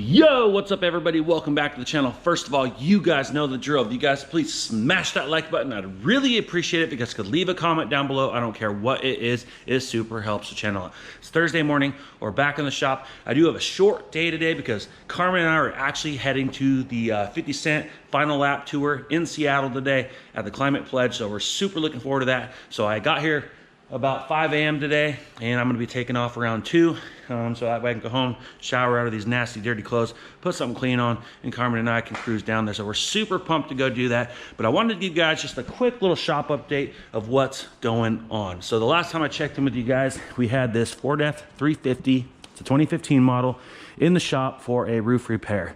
Yo, what's up everybody? Welcome back to the channel. First of all, you guys know the drill. If you guys please smash that like button, I'd really appreciate it. Because you could leave a comment down below. I don't care what it is. It super helps the channel out. It's Thursday morning. We're back in the shop. I do have a short day today because Carmen and I are actually heading to the 50 Cent final lap tour in Seattle today at the Climate Pledge. So we're super looking forward to that. So I got here about 5 a.m. today, and I'm gonna be taking off around 2, so that way I can go home, shower out of these nasty, dirty clothes, put something clean on, and Carmen and I can cruise down there. So we're super pumped to go do that. But I wanted to give you guys just a quick little shop update of what's going on. So the last time I checked in with you guys, we had this Ford F-350, it's a 2015 model, in the shop for a roof repair.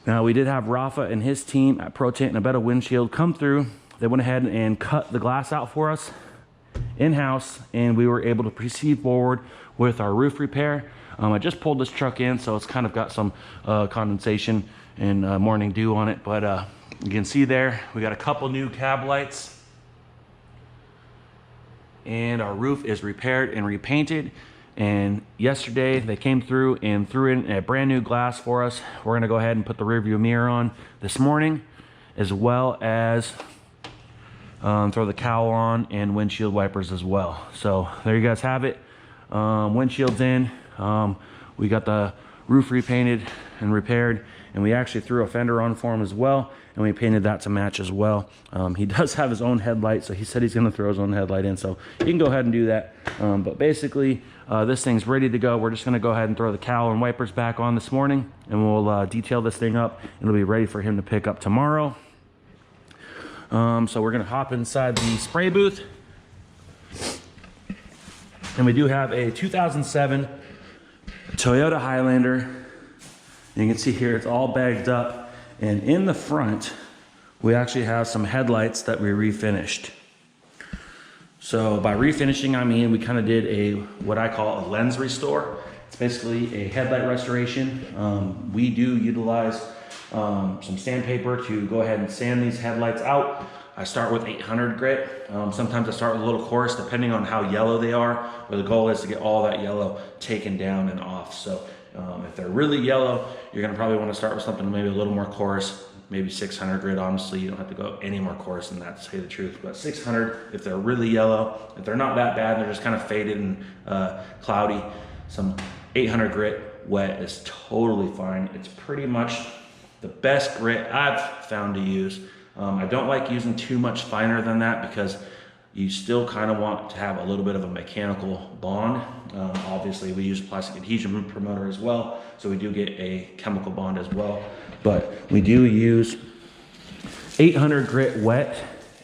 Now we did have Rafa and his team at Pro Tint and a better windshield come through. They went ahead and cut the glass out for us in-house, and we were able to proceed forward with our roof repair. I just pulled this truck in, so it's kind of got some condensation and morning dew on it, but you can see there we got a couple new cab lights, and our roof is repaired and repainted. And yesterday they came through and threw in a brand new glass for us. We're gonna go ahead and put the rear view mirror on this morning, as well as throw the cowl on and windshield wipers as well. So there you guys have it. Windshield's in. We got the roof repainted and repaired, and we actually threw a fender on for him as well, and we painted that to match as well. He does have his own headlight, so he said he's gonna throw his own headlight in, so you can go ahead and do that. But basically this thing's ready to go. We're just gonna go ahead and throw the cowl and wipers back on this morning, and we'll detail this thing up. It'll be ready for him to pick up tomorrow. So we're gonna hop inside the spray booth, and we do have a 2007 Toyota Highlander. And you can see here it's all bagged up, and in the front we actually have some headlights that we refinished. So by refinishing, I mean we kind of did a what I call a lens restore. It's basically a headlight restoration. We do utilize some sandpaper to go ahead and sand these headlights out. I start with 800 grit. Sometimes I start with a little coarse depending on how yellow they are, but the goal is to get all that yellow taken down and off. So if they're really yellow, you're gonna probably wanna start with something maybe a little more coarse, maybe 600 grit. Honestly, you don't have to go any more coarse than that, to say the truth, but 600 if they're really yellow. If they're not that bad, they're just kind of faded and cloudy, some 800 grit wet is totally fine. It's pretty much the best grit I've found to use. I don't like using too much finer than that because you still kind of want to have a little bit of a mechanical bond. Obviously we use plastic adhesion promoter as well, so we do get a chemical bond as well. But we do use 800 grit wet,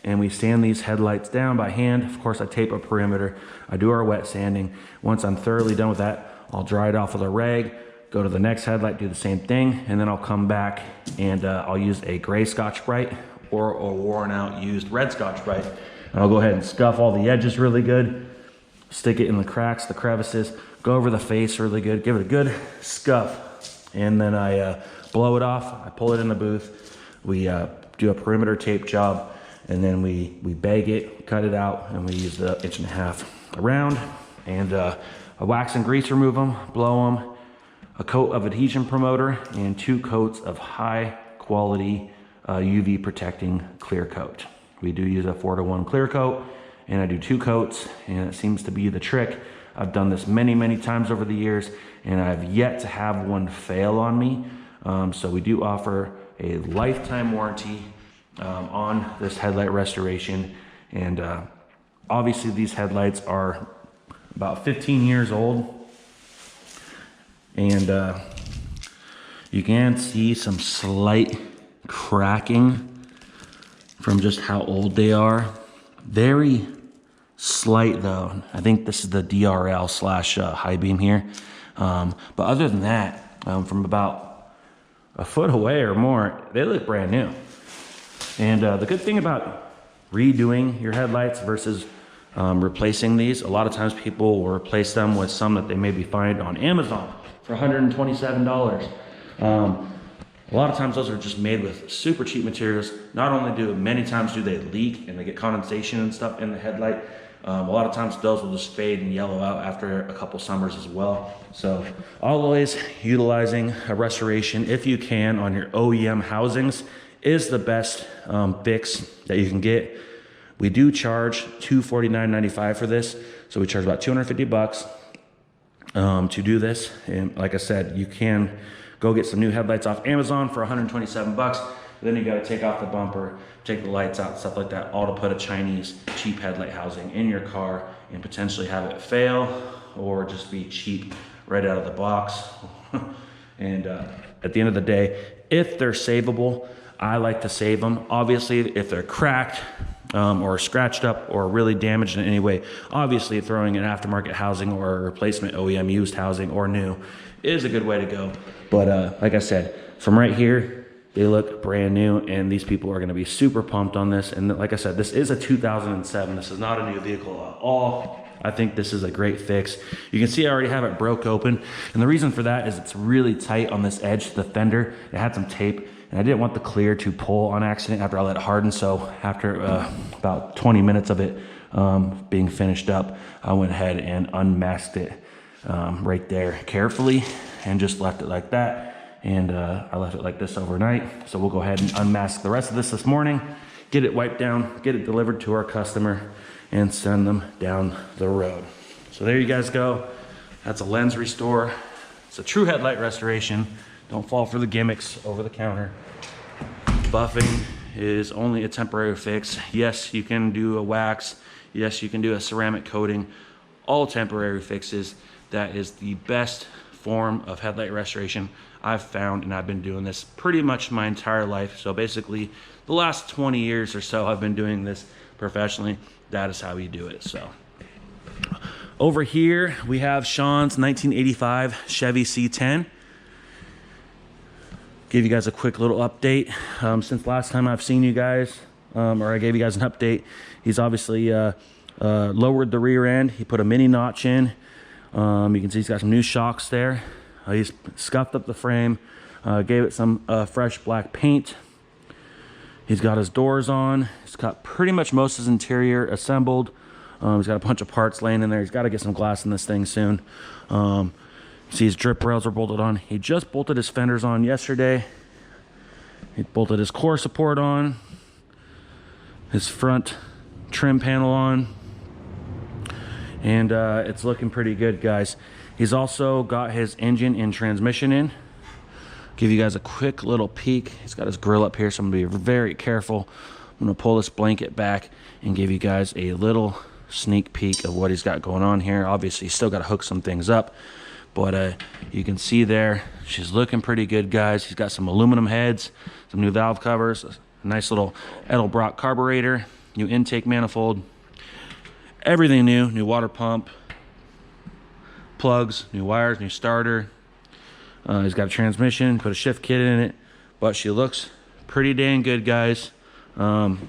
and we sand these headlights down by hand. Of course I tape a perimeter. I do our wet sanding. Once I'm thoroughly done with that, I'll dry it off with a rag, go to the next headlight, do the same thing, and then I'll come back and I'll use a gray Scotch-Brite or a worn out used red Scotch-Brite. And I'll go ahead and scuff all the edges really good, stick it in the cracks, the crevices, go over the face really good, give it a good scuff, and then I blow it off, I pull it in the booth, we do a perimeter tape job, and then we bag it, cut it out, and we use the 1.5 inch around, and a wax and grease remove them, blow them, a coat of adhesion promoter, and 2 coats of high quality UV protecting clear coat. We do use a 4-to-1 clear coat, and I do 2 coats, and it seems to be the trick. I've done this many times over the years, and I've yet to have one fail on me. So we do offer a lifetime warranty on this headlight restoration, and obviously these headlights are about 15 years old. And you can see some slight cracking from just how old they are. Very slight though. I think this is the DRL slash high beam here. But other than that, from about a foot away or more, they look brand new. And the good thing about redoing your headlights versus replacing these, a lot of times people will replace them with some that they maybe find on Amazon for $127. A lot of times those are just made with super cheap materials. Not only do many times do they leak and they get condensation and stuff in the headlight, A lot of times those will just fade and yellow out after a couple summers as well. So always utilizing a restoration, if you can, on your OEM housings is the best fix that you can get. We do charge $249.95 for this. So we charge about 250 bucks to do this. And like I said, you can go get some new headlights off Amazon for 127 bucks. Then you got to take off the bumper, take the lights out, stuff like that, all to put a Chinese cheap headlight housing in your car and potentially have it fail or just be cheap right out of the box. And at the end of the day, if they're savable, I like to save them. Obviously, if they're cracked or scratched up or really damaged in any way, obviously throwing an aftermarket housing or a replacement OEM used housing or new is a good way to go. But like I said, from right here, they look brand new, and these people are gonna be super pumped on this. And like I said, this is a 2007. This is not a new vehicle at all. I think this is a great fix. You can see I already have it broke open. And the reason for that is it's really tight on this edge to the fender. It had some tape, and I didn't want the clear to pull on accident after I let it harden. So after about 20 minutes of it being finished up, I went ahead and unmasked it right there carefully and just left it like that. And I left it like this overnight. So we'll go ahead and unmask the rest of this morning, get it wiped down, get it delivered to our customer, and send them down the road. So there you guys go. That's a lens restore. It's a true headlight restoration. Don't fall for the gimmicks over the counter. Buffing is only a temporary fix. Yes, you can do a wax. Yes, you can do a ceramic coating. All temporary fixes. That is the best form of headlight restoration I've found, and I've been doing this pretty much my entire life. So basically the last 20 years or so I've been doing this professionally. That is how you do it. So over here we have Sean's 1985 Chevy C10. Give you guys a quick little update. Since last time I've seen you guys, or I gave you guys an update, he's obviously lowered the rear end. He put a mini notch in. You can see he's got some new shocks there. He's scuffed up the frame, gave it some fresh black paint. He's got his doors on. He's got pretty much most of his interior assembled. He's got a bunch of parts laying in there. He's got to get some glass in this thing soon. See, his drip rails are bolted on. He just bolted his fenders on yesterday. He bolted his core support on, his front trim panel on, and it's looking pretty good, guys. He's also got his engine and transmission in. Give you guys a quick little peek. He's got his grill up here, so I'm gonna be very careful. I'm gonna pull this blanket back and give you guys a little sneak peek of what he's got going on here. Obviously, he's still got to hook some things up, but you can see there, she's looking pretty good, guys. He's got some aluminum heads, some new valve covers, a nice little Edelbrock carburetor, new intake manifold, everything new, new water pump, plugs, new wires, new starter. He's got a transmission, put a shift kit in it, but she looks pretty dang good, guys.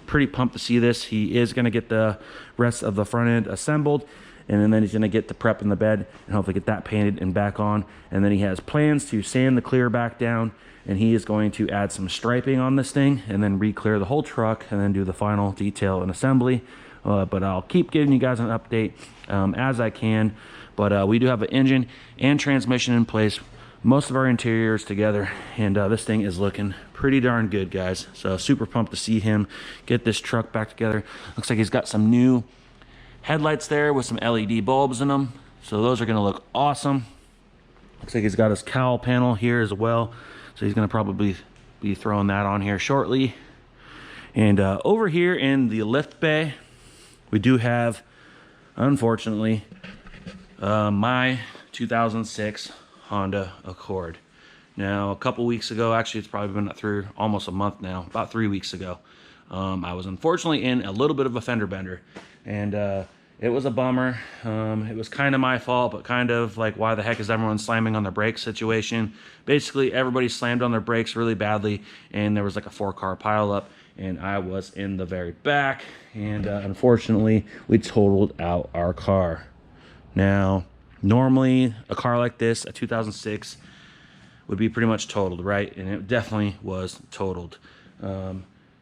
Pretty pumped to see this. He is going to get the rest of the front end assembled, and then he's going to get the prep in the bed and hopefully get that painted and back on. And then he has plans to sand the clear back down, and he is going to add some striping on this thing and then re-clear the whole truck and then do the final detail and assembly. But I'll keep giving you guys an update as I can. But we do have an engine and transmission in place, most of our interiors together, and this thing is looking pretty darn good, guys. So super pumped to see him get this truck back together. Looks like he's got some new headlights there with some LED bulbs in them, so those are going to look awesome. Looks like he's got his cowl panel here as well, so he's going to probably be throwing that on here shortly. And over here in the lift bay, we do have, unfortunately, my 2006 Honda Accord. Now, a couple weeks ago, actually it's probably been through almost a month now, about 3 weeks ago, I was unfortunately in a little bit of a fender bender, and it was a bummer. It was kind of my fault, but kind of like, why the heck is everyone slamming on their brakes situation. Basically, everybody slammed on their brakes really badly, and there was like a 4-car pileup, and I was in the very back, and unfortunately, we totaled out our car. Now, normally, a car like this, a 2006, would be pretty much totaled, right? And it definitely was totaled.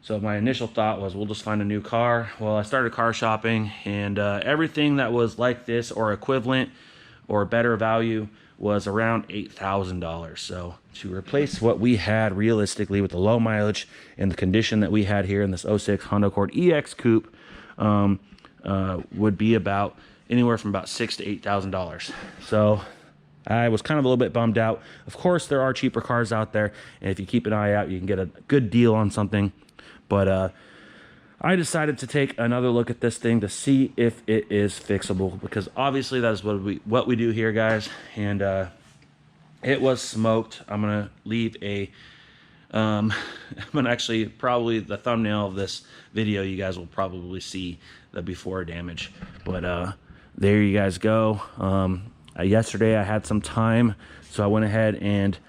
So my initial thought was we'll just find a new car. Well, I started car shopping, and everything that was like this or equivalent or better value was around $8,000. So to replace what we had realistically with the low mileage and the condition that we had here in this '06 Honda Accord EX Coupe would be about anywhere from about $6,000 to $8,000. So I was kind of a little bit bummed out. Of course, there are cheaper cars out there, and if you keep an eye out, you can get a good deal on something. But I decided to take another look at this thing to see if it is fixable, because obviously that is what we do here, guys. And it was smoked. I'm gonna leave a I'm gonna actually, probably the thumbnail of this video, you guys will probably see the before damage. But there you guys go. Yesterday I had some time, so I went ahead and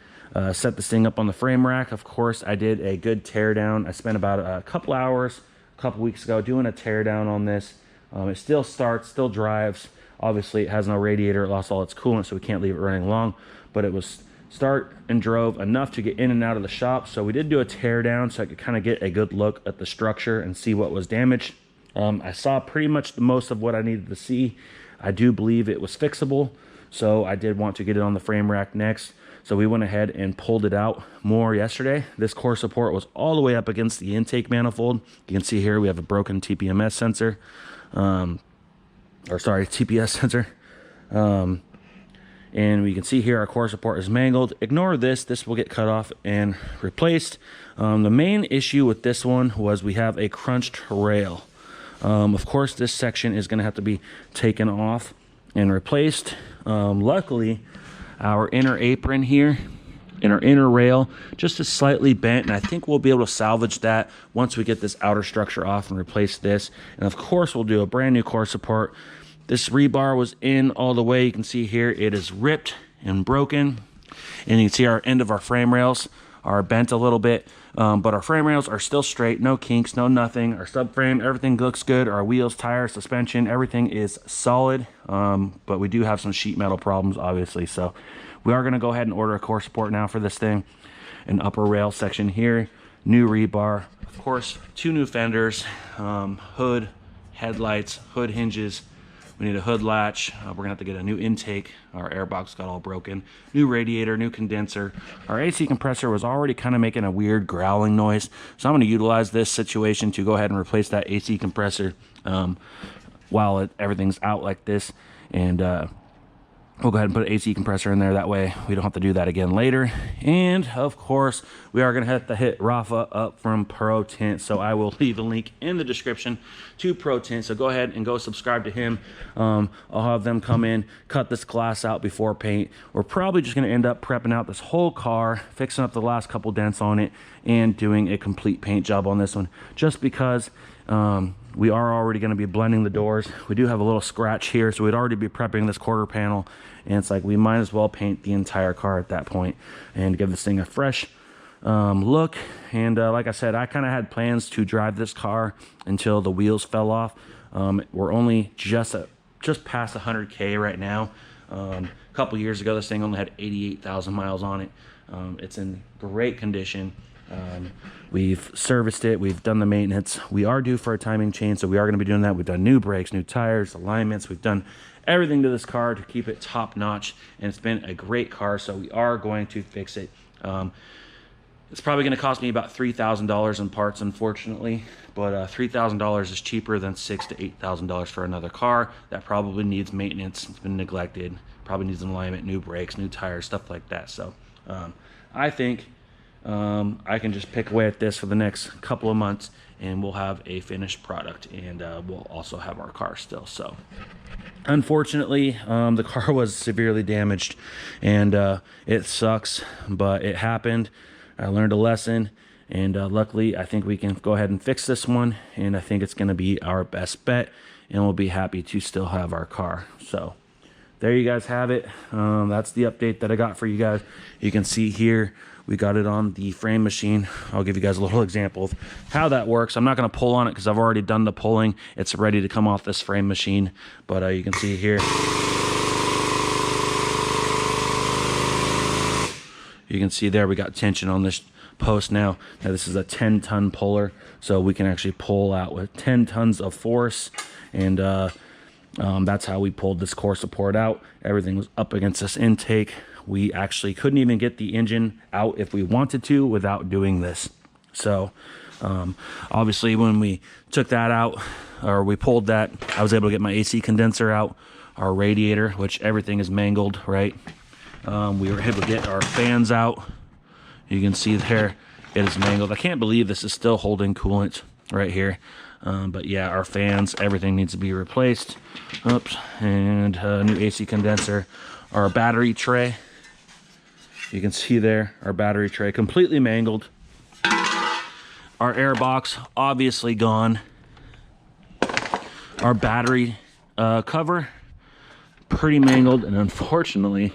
set this thing up on the frame rack. Of course, I did a good tear down. I spent about a couple hours a couple weeks ago doing a tear down on this. It still starts, still drives. Obviously, it has no radiator. It lost all its coolant, so we can't leave it running long. But it was start and drove enough to get in and out of the shop. So we did do a tear down so I could kind of get a good look at the structure and see what was damaged. I saw pretty much the most of what I needed to see. I do believe it was fixable, so I did want to get it on the frame rack next. So we went ahead and pulled it out more yesterday. This core support was all the way up against the intake manifold. You can see here we have a broken TPMS sensor, TPS sensor. And we can see here our core support is mangled. Ignore this, this will get cut off and replaced. The main issue with this one was we have a crunched rail. Of course, this section is gonna have to be taken off and replaced. Luckily, our inner apron here and our inner rail just is slightly bent, and I think we'll be able to salvage that once we get this outer structure off and replace this. And of course, we'll do a brand new core support. This rebar was in all the way. You can see here it is ripped and broken, and you can see our end of our frame rails are bent a little bit, but our frame rails are still straight, no kinks, no nothing. Our subframe, everything looks good. Our wheels, tires, suspension, everything is solid, but we do have some sheet metal problems, obviously. So we are going to go ahead and order a core support now for this thing. An upper rail section here, new rebar, of course, 2 new fenders, hood, headlights, hood hinges. We need a hood latch. We're gonna have to get a new intake. Our airbox got all broken. New radiator, new condenser. Our AC compressor was already kind of making a weird growling noise. So I'm gonna utilize this situation to go ahead and replace that AC compressor while everything's out like this. And we'll go ahead and put an AC compressor in there. That way we don't have to do that again later. And of course, we are gonna have to hit Rafa up from Pro Tint. So I will leave a link in the description to Pro Tint. So go ahead and go subscribe to him. I'll have them come in, cut this glass out before paint. We're probably just gonna end up prepping out this whole car, fixing up the last couple dents on it, and doing a complete paint job on this one, just because we are already going to be blending the doors. We do have a little scratch here, so we'd already be prepping this quarter panel, and it's like we might as well paint the entire car at that point and give this thing a fresh look. And like I said, I kind of had plans to drive this car until the wheels fell off. We're only just past 100K right now. A couple years ago, this thing only had 88,000 miles on it. It's in great condition. We've serviced it, we've done the maintenance. We are due for a timing chain, so we are going to be doing that. We've done new brakes, new tires, alignments. We've done everything to this car to keep it top notch, and it's been a great car, so we are going to fix it. It's probably going to cost me about $3,000 in parts, unfortunately, but $3,000 is cheaper than $6,000 to $8,000 for another car that probably needs maintenance. It's been neglected, probably needs an alignment, new brakes, new tires, stuff like that. So I think I can just pick away at this for the next couple of months, and we'll have a finished product, and we'll also have our car still. So unfortunately, the car was severely damaged, and it sucks, but it happened. I learned a lesson, and luckily I think we can go ahead and fix this one, and I think it's going to be our best bet, and we'll be happy to still have our car. So there you guys have it. That's the update that I got for you guys. You can see here we got it on the frame machine. I'll give you guys a little example of how that works. I'm not going to pull on it because I've already done the pulling. It's ready to come off this frame machine, but you can see here. You can see there we got tension on this post now that this is a 10-ton puller, so we can actually pull out with 10 tons of force, and that's how we pulled this core support out. Everything was up against this intake. We actually couldn't even get the engine out if we wanted to without doing this. So obviously when we took that out, or we pulled that, I was able to get my AC condenser out, our radiator, which everything is mangled, right? We were able to get our fans out. You can see there it is mangled. I can't believe this is still holding coolant right here. But yeah, our fans, everything needs to be replaced. Oops, and new AC condenser. Our battery tray, you can see there, our battery tray completely mangled. Our air box, obviously gone. Our battery cover, pretty mangled, and unfortunately,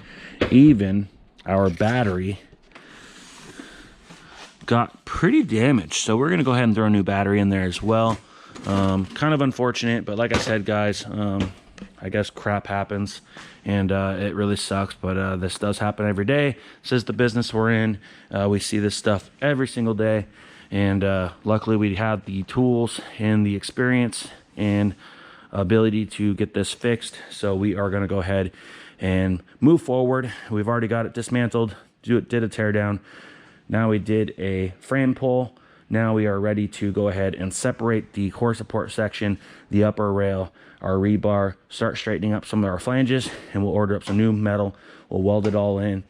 even our battery got pretty damaged. So we're gonna go ahead and throw a new battery in there as well. Kind of unfortunate, but like I said, guys, I guess crap happens, and it really sucks, but this does happen every day. This is the business we're in. We see this stuff every single day, and luckily we have the tools and the experience and ability to get this fixed. So we are going to go ahead and move forward. We've already got it dismantled, did a tear down. Now we did a frame pull. Now we are ready to go ahead and separate the core support section, the upper rail, our rebar, start straightening up some of our flanges, and we'll order up some new metal. We'll weld it all in,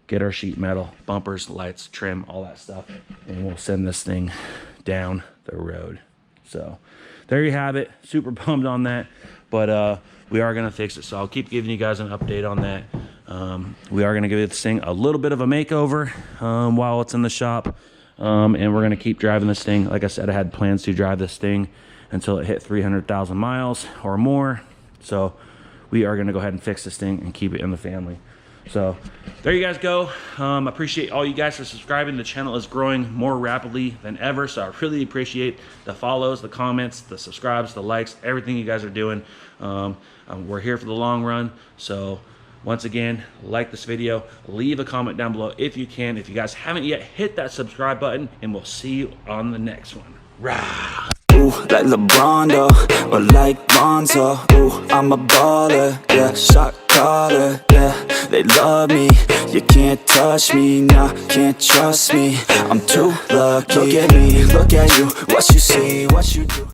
get our sheet metal, bumpers, lights, trim, all that stuff, and we'll send this thing down the road. So there you have it. Super bummed on that, but we are going to fix it. So I'll keep giving you guys an update on that. We are going to give this thing a little bit of a makeover while it's in the shop, and we're going to keep driving this thing. Like I said, I had plans to drive this thing until it hit 300,000 miles or more. So we are going to go ahead and fix this thing and keep it in the family. So there you guys go. Appreciate all you guys for subscribing. The channel is growing more rapidly than ever, so I really appreciate the follows, the comments, the subscribes, the likes, everything you guys are doing. We're here for the long run. So once again, like this video, leave a comment down below if you can. If you guys haven't yet, hit that subscribe button, and we'll see you on the next one. Rah! Ooh, like LeBron, though, or like Bonzo. Ooh, I'm a baller, yeah, shot caller, yeah. They love me, you can't touch me, nah, can't trust me. I'm too lucky. Look at me, look at you, what you see, what you do.